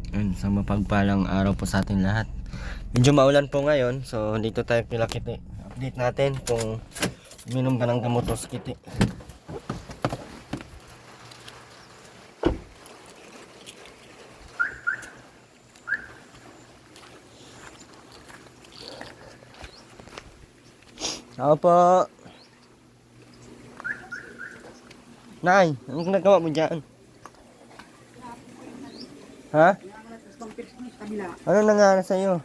Ayun, sa mapagpalang araw po sa atin lahat. Medyo maulan po ngayon, so dito tayo kila Kiti. Update natin kung uminom ka ng gamot o si Kiti. Ako po. Nay, anong ginagawa mo dyan? Ha? Ano nangyari sa'yo?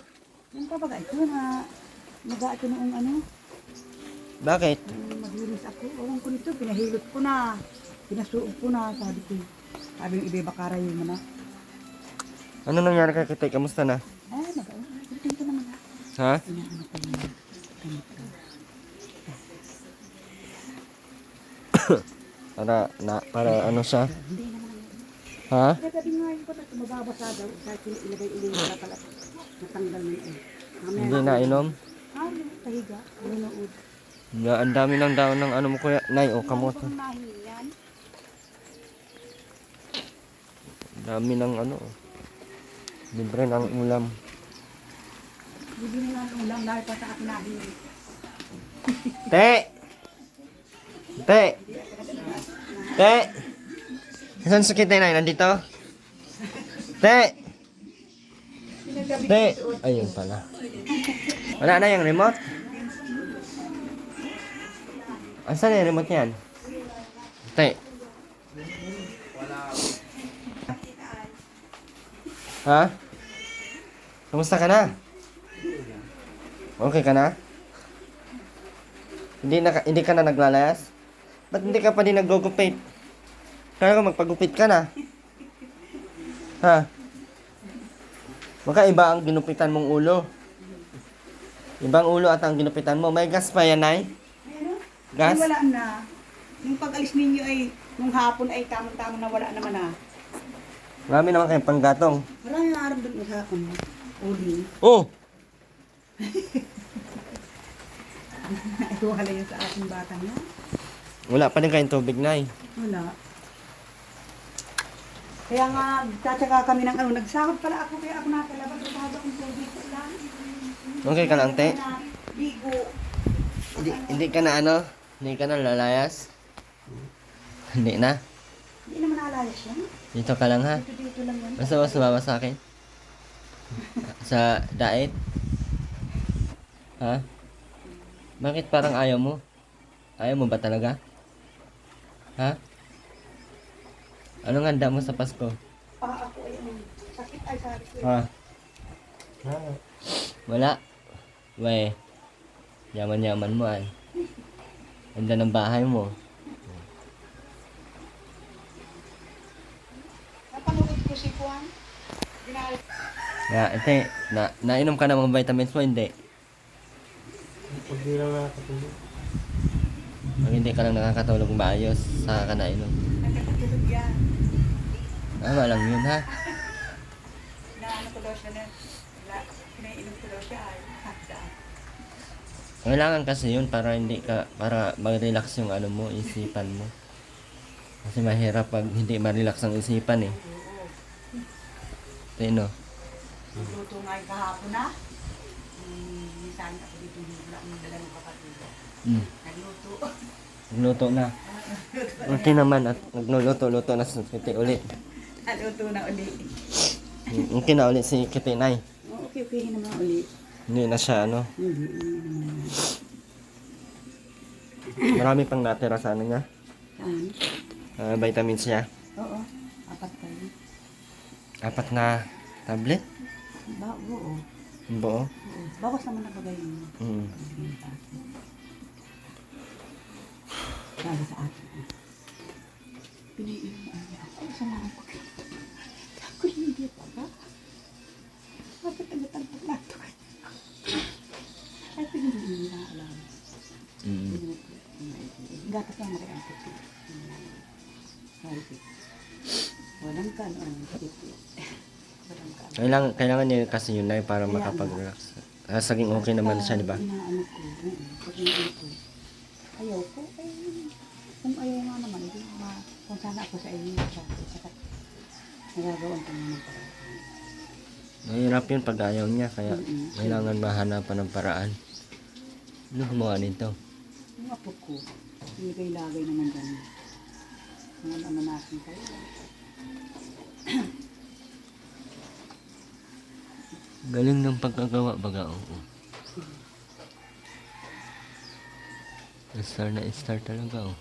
Yung pabaga ito na maga ito noong ano, Bakit? maglinis ako. Ewan ko nito, pinahilot ko na. Pinasuog ko na, sabi ko. Sabi yung iba bakara yun mo na. Ano nangyari kay Kiti? Kamusta na? Tingin ko naman ha. Ha? Inaano ko naman. Gamit ko. Para ano siya? Hindi naman. Ha? Kaya gabi nga yung patat, mababasa daw. Kahit ilagay ulit na pala. Natanggal na yun. Hindi na inom? Yung pahiga, nunood. Ang dami ng daon ng ano mo kuya. Nay, o kamote. Ang nahin yan. Ang dami ng ano. Libre ng ulam. Bibili nga ng ulam dahil pa sa akin nahin. Te! Te! Te! Saan sa Kiti na? Nandito? Te! Te! Ayun pala. Wala na yung remote? Asan yung remote yan? Te! Ha? Kamusta ka na? Okay ka na? Hindi ka na naglalayas? Ba't hindi ka pa din naggugupit? Kaya ka magpagupit ka na. Ha? Baka iba ang ginupitan mong ulo. Ibang ulo at ang ginupitan mo. May gas pa yan, Nay? Gas? Ay, wala na. Yung pag-alis ninyo ay, nung hapon ay tamang-tamang na wala naman na. Marami naman kayong panggatong. Marami na araw doon sa akin. Uli. Oh! Ay, wala yun sa aking batang yan. Wala pa din kayong tubig, Nay. Wala. Kaya nga, tatsaga kami ng ano, nagsahod pala ako, kaya ako napalabas, nagsahod akong tubig ko lang. Okay ka lang, Te? Bigo. Hindi ka na ano? Hindi ka na lalayas? Hindi na? Hindi naman alayas yan. Dito ka lang, ha? Dito lang yan. Basta mo sumama sa akin? Sa diet? Ha? Bakit parang ayaw mo? Ayaw mo ba talaga? Ha? Anong handa mo sa Pasko? Ako ay sakit ay sabi ko. Ha? Wala? We, yaman-yaman mo ay. Ganda ng bahay mo. Napanood ko si Juan. Ate, nainom ka na mga vitamins mo, hindi? Pag di lang nakakatulog. Pag hindi ka lang nakakatulog maayos, saka ka nainom. Nagkakatulog yan. Tama lang yun, ha? Naano ko daw siya na. Pinainom ko daw siya ay. Saan? Kailangan kasi yun para para mag-relax yung ano mo, isipan mo. Kasi mahirap pag hindi ma-relax ang isipan eh. Tino. Nagluto nga yung kahapon na. Minsan ako dito wala ng dalawang kapatid. Nagluto. Nagluto na. Okay naman at nagluluto-luto na si Kiti ulit. Nagluto na uli. Okay na ulit si Kiti, Nay. Okay naman uli. Hindi na siya ano. Marami pang natira sa ano niya. Saan? Vitamins niya. Oo. 4 kayo. 4 na tablet. Oo. Buo. Bawas naman na bagay mo. Para sa atin. Piniin mo ako. Sa mga pagkain. Ako hindi pa ba? Bakit ang paglato kayo? Ay, piniin na alam. Gatas lang rin ang puti. Walang ka, ang puti. Kailangan niya kasi yun na para makapag-relax. Saging okay naman siya, di ba? Inaano ko, pag hindi ko. Ayaw ko, kung ayaw nga naman, hindi kung sana ako sa inyo, sa nagagawan ko naman para. Mahirap yun pag ayaw niya, kaya Mm-mm. kailangan mahanapan ng paraan. Ano gumawa nito? Yung apo ko, ilagay-lagay naman ganun. Mga ano natin kayo. Galing ng pagkagawa baga, oo. Star na star talaga, oh.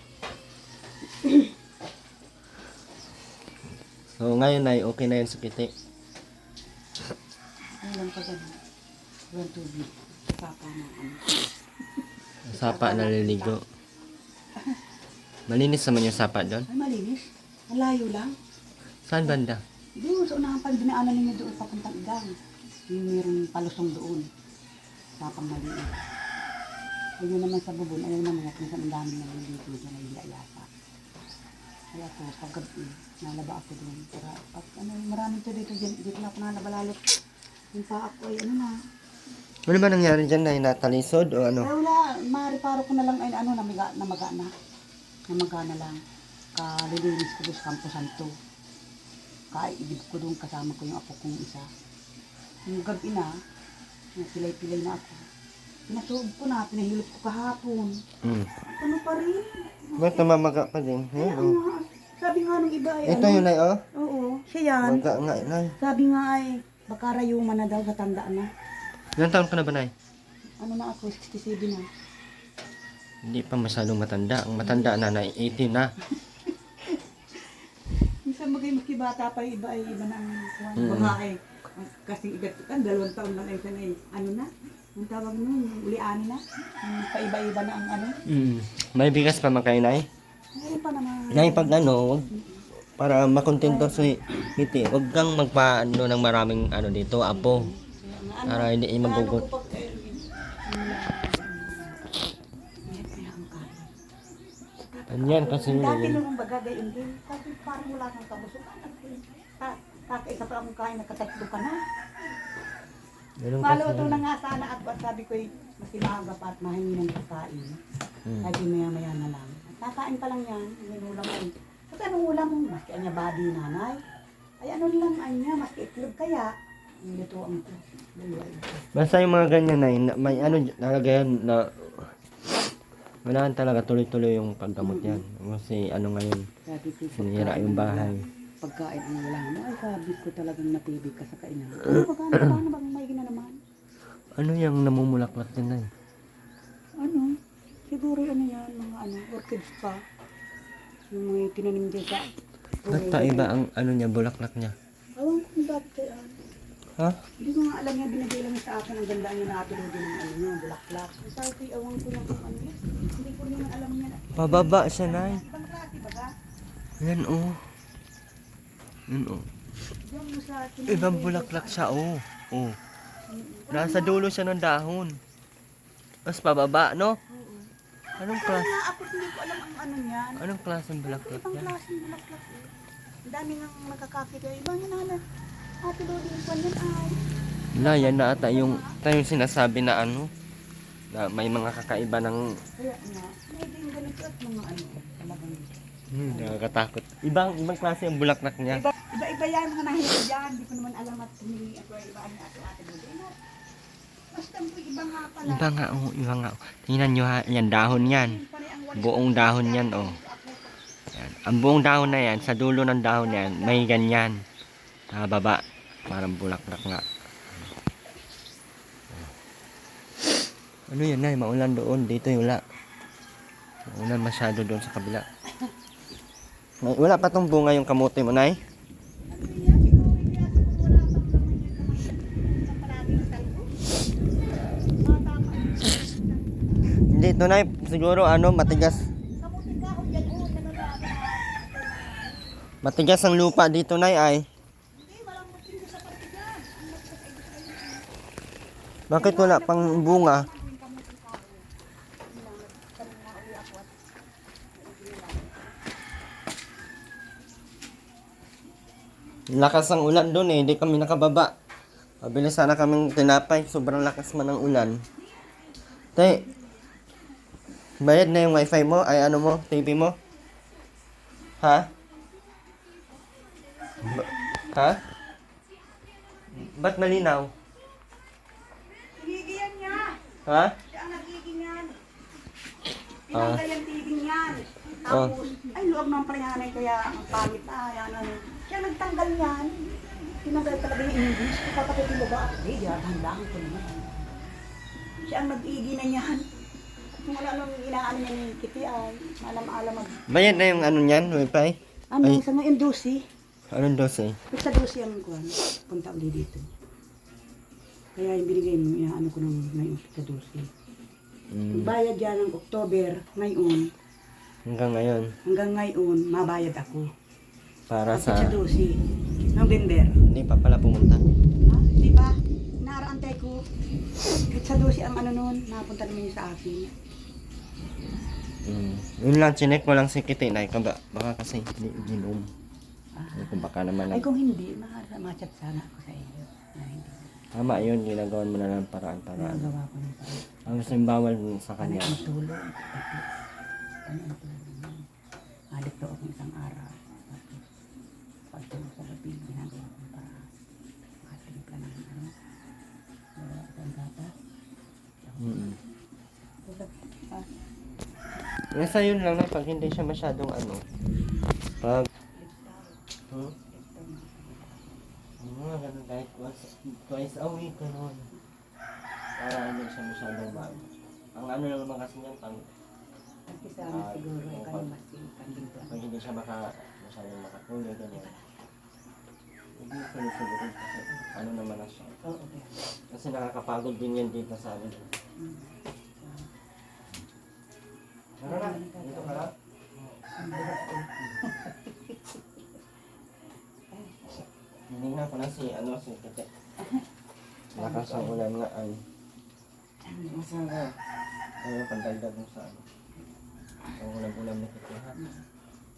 So ngayon ay okay na yun sa kiti. Ano lang pa ganun. Walang tubig. Papa na ano. Sapa naliligo. Malinis naman yung sapa doon. Ay, malinis. Malayo lang. Saan banda? Doon, sa unahan pa, dinaanan ninyo doon papuntang Idang. Yung mayroong palusong doon. Tapang maliit. Ayun naman sa bubon, ayaw naman at minsan ang dami nalilito dyan ay yata. Kaya ako, pag gabi, nalaba ako doon. Para, pag ano, maraming to dito na ako nalaba lalot. Yung pa ako ay ano na. Ano ba nangyari dyan na natalisod o ano? Kaya wala, mariparo ko na lang ay ano, namaga na lang. Kalilinis ko doon sa Campo Santo. Kaigib ko doon kasama ko yung apo kong isa. Yung gabi na, pilay-pilay na ako. Pinatuog ko na, pinahilot ko kahapon. Ano pa rin? Ba't namamaga pa din? Kaya nga, sabi nga nung iba ay Ito yun ay, oh. Oo, siya yan. Maga nga, nay. Sabi nga ay, baka rayuman na daw sa tandaan na. Ilang taon ka na ba, nay? Ano na ako, 67 na. Hindi pa masyadong matanda. Ang matanda na, nay, 18 na. Minsan makibata pa yung iba ay iba na ang babae. Kasing edad ko, 2 taon lang ay isa na eh. Ano na? Ang tawag nun, uliani na. Paiba-iba na ang ano. May bigas pa man kayo, nay? Ngayon pa naman. Nay, pag ano, wag, para makontento sa kiti, huwag kang magpaano ng maraming ano dito, apo. Para hindi magugot. Anyan kasi Dati yun. nung baga gayon din, kasi parang wala kang kabusukan. Kakaisa pa ang kain, nakatatlo ka na. Ganun Maluto kasi. na nga sana at sabi ko mas maaga pa at mahingi ng pagkain. Sabi maya-maya na lang. Kakain pa lang yan, may ulam ay. Pag anong ulam mo, maski anya body nanay. Ay ano lang anya, maski itlog kaya. Yung lutuan ko. Dalawa ito. Basta yung mga ganyan na may ano talaga yan na wala talaga tuloy-tuloy yung paggamot yan. Kasi ano ngayon, Sabi ko, sinira yung bahay. pagkain ang wala mo, ay sabi ko talagang natibig ka sa kainan. Ano ba gano'n? Paano bang may gina naman? Ano yung namumulaklak din na Ano? Siguro ano yan, mga ano, orchids pa. Yung may tinanim dyan sa... Ba't pa iba ang ano niya, bulaklak niya? Awan ko kung bakit kaya. Ha? Hindi ko nga alam yan, binigay lang sa akin ang ganda niya na atulog din ng ano niya, bulaklak. Sabi ko, awan ko lang kung ano yan. Hindi ko naman alam niya. Pababa siya, nay. Ibang klase ba ka? Yan, oh. Yan, oh. Diyan mo sa... Ibang bulaklak siya, oh. Oh. Nasa dulo siya ng dahon. Mas pababa, no? Anong Kaya klase? nga ako hindi ko alam ang ano niyan. Anong klaseng bulaklak Ibang yan? klaseng bulaklak eh. Ang dami nang nakakakit. Ibang yun na atulog din pa yan ay. Wala, yan na ata yung sinasabi na ano, na may mga kakaiba ng Kaya nga, may din ganito at mga ano. Talagang nakakatakot. Ibang klase yung bulaklak niya. Iba-iba yan, mga nahihig dyan. Hindi ko naman alam at humingi ako ay iba niya ato ate mo. Basta po iba nga pala. Iba nga, oh, iba nga. Tingnan nyo ha, yan, dahon yan. Pare ang wala. Buong dahon yan, oh. Yan. Ang buong dahon na yan, sa dulo ng dahon na yan, may ganyan. Sa baba, parang bulaklak nga. Ano yan, nay? Maulan doon. Dito wala. Maulan masyado doon sa kabila. Nay, wala pa tong bunga yung kamote mo, nay? Hindi, ito, nay. Siguro, ano, matigas. Matigas ang lupa dito, nay, ay. Bakit wala pang bunga? Lakas ang ulan doon eh, hindi kami nakababa. Mabilis sana kaming tinapay, sobrang lakas man ang ulan. Tay, bayad na yung wifi mo, ay ano mo, TV mo? Ha? Ha? Ba't malinaw? Tinigiyan niya. Ha? Siya ang nagiging yan. Ah. Tinanggal yung tiging yan. Tapos, ay luwag naman pala yan kaya ang pangit na. Yan, ano. Siya nagtanggal yan. Tinanggal talaga yung English. Kapatid mo ba? Hindi, handaan ko naman. Siya ang nag-igi na yan. Kung ano inaano niya ni Kitty ay malam-alam mag... Bayad na yung ano niyan, wifi? Ano, Ay. sa ngayon dosi. Anong 12? Sa dosi ang kuhan. Punta ulit dito. Kaya yung binigay mo, inaano ko ng ngayon sa dosi. Bayad yan ng October, ngayon, Hanggang ngayon. hanggang ngayon, mabayad ako. Para Sa sa... dosi, November. Hindi pa pala pumunta. Ha? Di ba? Naaraantay ko. Sa dosi ang ano nun, napunta naman yun sa akin. Yun lang, chinek mo lang si Kitty na baka kasi hindi ginom. Kung baka naman Ay lang. kung hindi, machat sana ako sa iyo. Na hindi. Tama yun, ginagawan mo na lang paraan-paraan. Nagawa ko ng parang. Ang gusto yung bawal sa Ano kanya. ang tulong? Ano ang tulong? Alit daw ako isang araw. Tapos, pagtulog sa gabi, ginagawa ko para makatimpla ng ano. Gawa ko ang gatas. Ah, Nasa yun lang na pag hindi siya masyadong ano. Pag... Ganun kahit twice a week, ganun. Para hindi siya masyadong mag... Ang ano lang naman kasi niyan, pag Nagkisama siguro ay kanimasin, kandimpla. pag hindi siya masyadong makatulog, ganyan. Hindi ko sinusubutin kasi ano naman na siya. Oo, okay. Kasi nakakapagod din yan dito sa amin. Ano na? Dito ka lang? Ang bigat ko. Hinignan ko na si Kete. Lakas ang ulan nga ay. Masarap. Ayaw pandagdag mo sa ano. Ang ulam-ulam na Kete ha.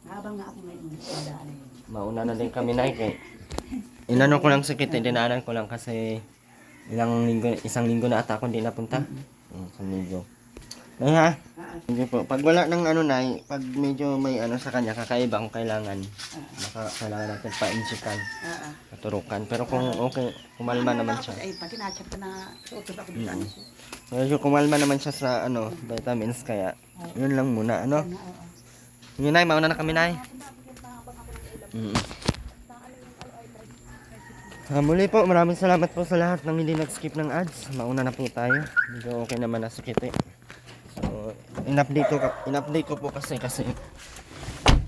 Habang nga ako ngayon, nadaan na yun. Mauna na din kami na kay. Inano ko lang si Kete, dinaanan ko lang kasi isang linggo na ata ako hindi napunta. Isang linggo. Ay ha? Hindi po. Pag wala ng ano na, pag medyo may ano sa kanya, kakaiba kung kailangan. Baka kailangan natin pa-insikan, paturukan. Pero kung okay, kumalma naman siya. Ay, pag kinachat ko na, suot ako dito. Medyo kumalma naman siya sa ano, vitamins, kaya yun lang muna, ano? Yun Nay, mauna na kami Nay. Muli po, maraming salamat po sa lahat ng hindi nag-skip ng ads. Mauna na po tayo. Medyo okay naman na si Kitty. So, in-update ko po kasi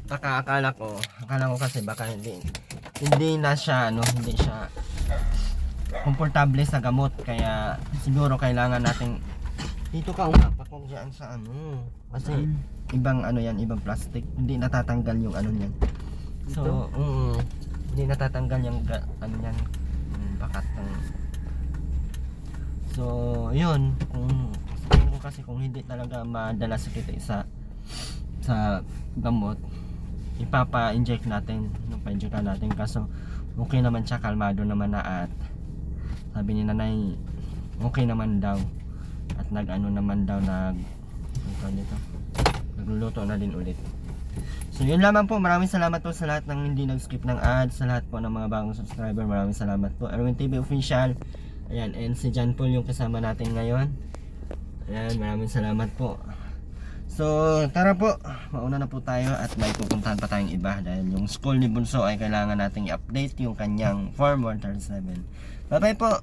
akala ko kasi baka hindi na siya hindi siya komportable sa gamot, kaya siguro kailangan nating dito ka umapakong diyan sa ano kasi ibang ano yan, ibang plastic, hindi natatanggal yung ano niyan. So, hindi natatanggal yung ano yan, yung bakat ng. So, yun, kasi kung hindi talaga madala sa kita sa gamot, ipapa-inject natin, pa-injectan natin, kaso okay naman siya, kalmado naman na, at sabi ni nanay okay naman daw, at nag-ano naman daw, nagluluto na din ulit. So yun lamang po, maraming salamat po sa lahat ng hindi nag-skip ng ads, sa lahat po ng mga bagong subscriber, maraming salamat po. Erwin TV Official, ayan, and si John Paul yung kasama natin ngayon. Ayan, maraming salamat po. So, tara po, mauna na po tayo at may pupuntahan pa tayong iba dahil yung school ni Bunso ay kailangan nating i-update yung kanyang Form 137. Bye bye po!